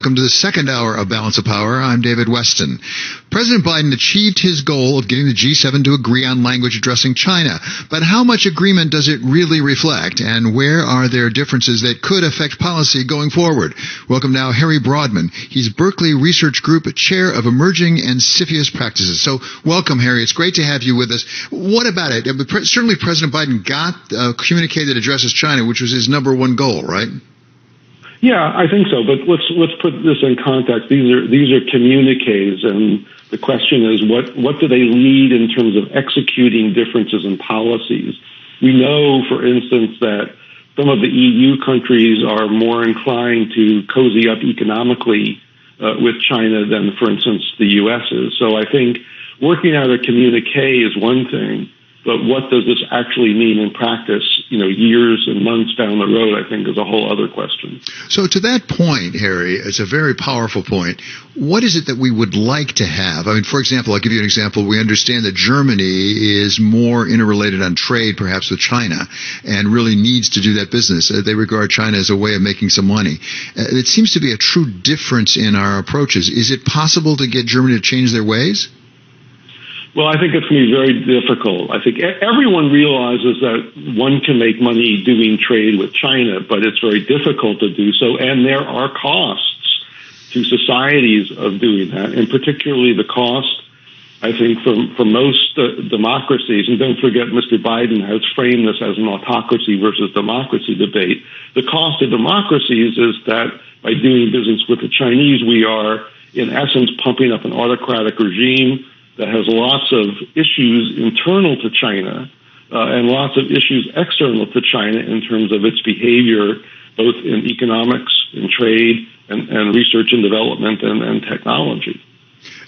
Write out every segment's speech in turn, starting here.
Welcome to the second hour of Balance of Power. I'm David Weston. President Biden achieved his goal of getting the G7 to agree on language addressing China. But how much agreement does it really reflect? And where are there differences that could affect policy going forward? Welcome now, Harry Broadman. He's Berkeley Research Group Chair of Emerging and CFIUS Practices. So welcome, Harry. It's great to have you with us. What about it? Certainly President Biden got a communique that addresses China, which was his number one goal, right? Yeah, I think so. But let's put this in context. These are communiques, and the question is what do they lead in terms of executing differences in policies? We know, for instance, that some of the EU countries are more inclined to cozy up economically with China than, for instance, the U.S. is. So I think working out a communique is one thing. But what does this actually mean in practice, years and months down the road, I think is a whole other question. So to that point, Harry, it's a very powerful point. What is it that we would like to have? I mean, for example, I'll give you an example. We understand that Germany is more interrelated on trade, perhaps, with China, and really needs to do that business. They regard China as a way of making some money. It seems to be a true difference in our approaches. Is it possible to get Germany to change their ways? Well, I think it's going to be very difficult. I think everyone realizes that one can make money doing trade with China, but it's very difficult to do so. And there are costs to societies of doing that, and particularly the cost, I think, for most democracies. And don't forget, Mr. Biden has framed this as an autocracy versus democracy debate. The cost of democracies is that by doing business with the Chinese, we are, in essence, pumping up an autocratic regime that has lots of issues internal to China and lots of issues external to China in terms of its behavior, both in economics, in trade, and research and development and technology.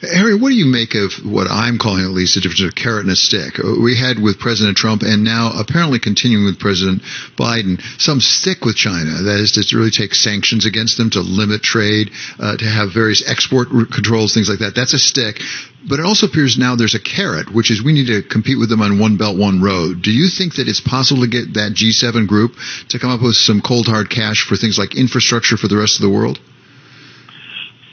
Harry, what do you make of what I'm calling, at least, the difference of a carrot and a stick? We had with President Trump, and now apparently continuing with President Biden, some stick with China. That is to really take sanctions against them, to limit trade, to have various export controls, things like that. That's a stick. But it also appears now there's a carrot, which is we need to compete with them on one belt, one road. Do you think that it's possible to get that G7 group to come up with some cold, hard cash for things like infrastructure for the rest of the world?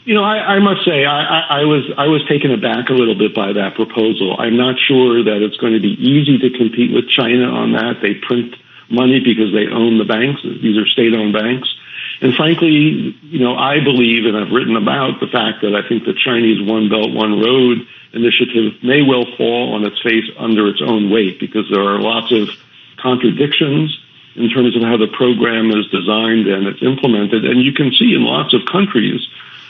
I must say I was taken aback a little bit by that proposal. I'm not sure that it's going to be easy to compete with China on that. They print money because they own the banks. These are state-owned banks. And frankly, I believe, and I've written about the fact that I think the Chinese One Belt, One Road initiative may well fall on its face under its own weight because there are lots of contradictions in terms of how the program is designed and it's implemented. And you can see in lots of countries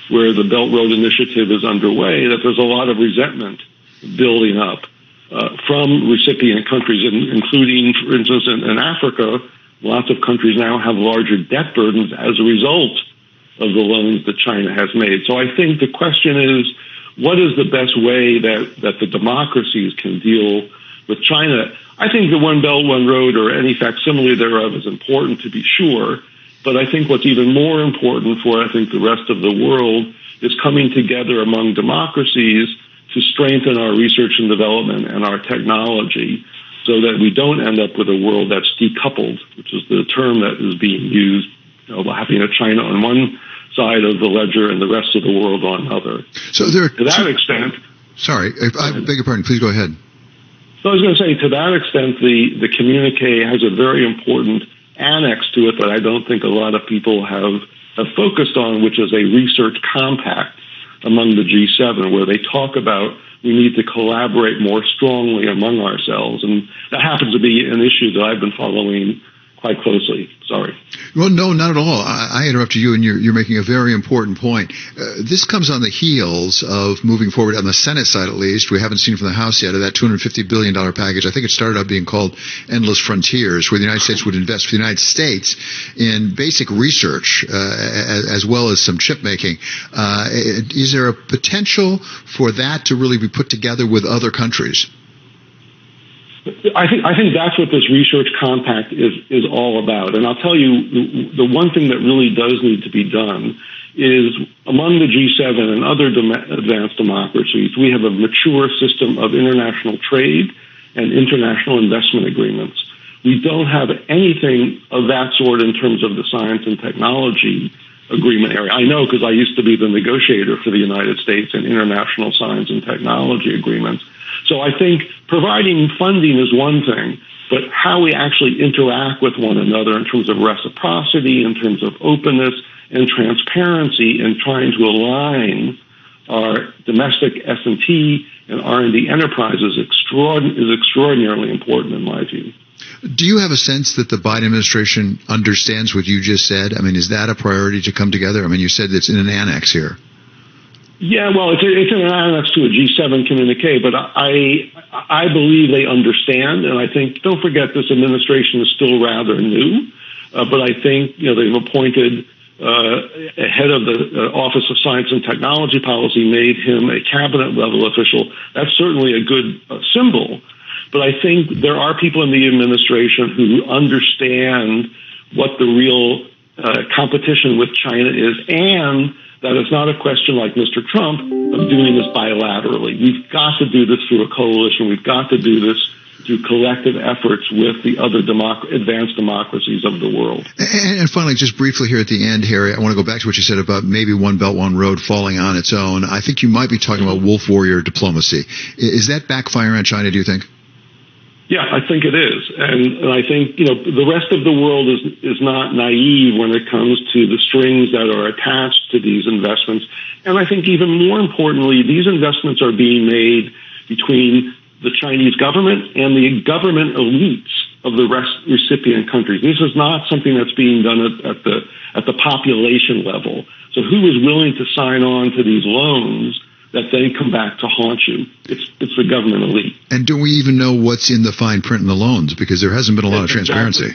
where the Belt Road Initiative is underway, that there's a lot of resentment building up from recipient countries, including, for instance, in Africa. Lots of countries now have larger debt burdens as a result of the loans that China has made. So I think the question is, what is the best way that the democracies can deal with China? I think the One Belt, One Road, or any facsimile thereof, is important to be sure. But I think what's even more important for, the rest of the world is coming together among democracies to strengthen our research and development and our technology so that we don't end up with a world that's decoupled, which is the term that is being used, having a China on one side of the ledger and the rest of the world on another. So there, to that extent... Sorry, I beg your pardon. Please go ahead. So I was going to say, to that extent, the communique has a very important annex to it that I don't think a lot of people have focused on, which is a research compact among the G7, where they talk about we need to collaborate more strongly among ourselves. And that happens to be an issue that I've been following quite closely. Sorry. Well, no, not at all. I interrupted you, and you're making a very important point. This comes on the heels of moving forward on the Senate side, at least. We haven't seen from the House yet of that $250 billion package. I think it started out being called Endless Frontiers, where the United States would invest for the United States in basic research as well as some chip making. Is there a potential for that to really be put together with other countries? I think that's what this research compact is all about. And I'll tell you, the one thing that really does need to be done is among the G7 and other advanced democracies, we have a mature system of international trade and international investment agreements. We don't have anything of that sort in terms of the science and technology agreement area. I know because I used to be the negotiator for the United States in international science and technology agreements. So I think providing funding is one thing, but how we actually interact with one another in terms of reciprocity, in terms of openness and transparency, and trying to align our domestic S&T and R&D enterprises is extraordinarily important in my view. Do you have a sense that the Biden administration understands what you just said? I mean, is that a priority to come together? I mean, you said it's in an annex here. Yeah, well, it's in an annex to a G7 communique, but I believe they understand, and I think, don't forget, this administration is still rather new, but I think they've appointed a head of the Office of Science and Technology Policy, made him a cabinet-level official. That's certainly a good symbol, but I think there are people in the administration who understand what the real competition with China is, and that it's not a question like Mr. Trump of doing this bilaterally. We've got to do this through a coalition. We've got to do this through collective efforts with the other advanced democracies of the world. And finally, just briefly here at the end, Harry, I want to go back to what you said about maybe One Belt, One Road falling on its own. I think you might be talking about wolf warrior diplomacy. Is that backfiring on China, do you think? Yeah, I think it is. And I think, the rest of the world is not naive when it comes to the strings that are attached to these investments. And I think even more importantly, these investments are being made between the Chinese government and the government elites of the recipient countries. This is not something that's being done at the population level. So who is willing to sign on to these loans that then come back to haunt you? It's the government elite. And do we even know what's in the fine print in the loans? Because there hasn't been a lot of transparency.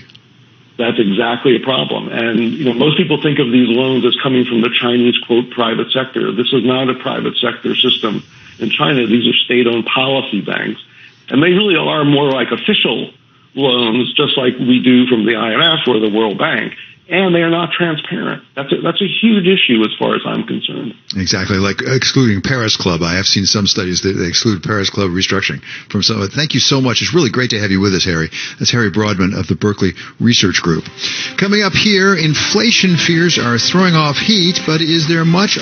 That's exactly a problem. And most people think of these loans as coming from the Chinese, quote, private sector. This is not a private sector system in China. These are state-owned policy banks. And they really are more like official loans, just like we do from the IMF or the World Bank. And they are not transparent. That's a huge issue as far as I'm concerned. Exactly, like excluding Paris Club. I have seen some studies that they exclude Paris Club restructuring from some of it. Thank you so much. It's really great to have you with us, Harry. That's Harry Broadman of the Berkeley Research Group. Coming up here, inflation fears are throwing off heat, but is there much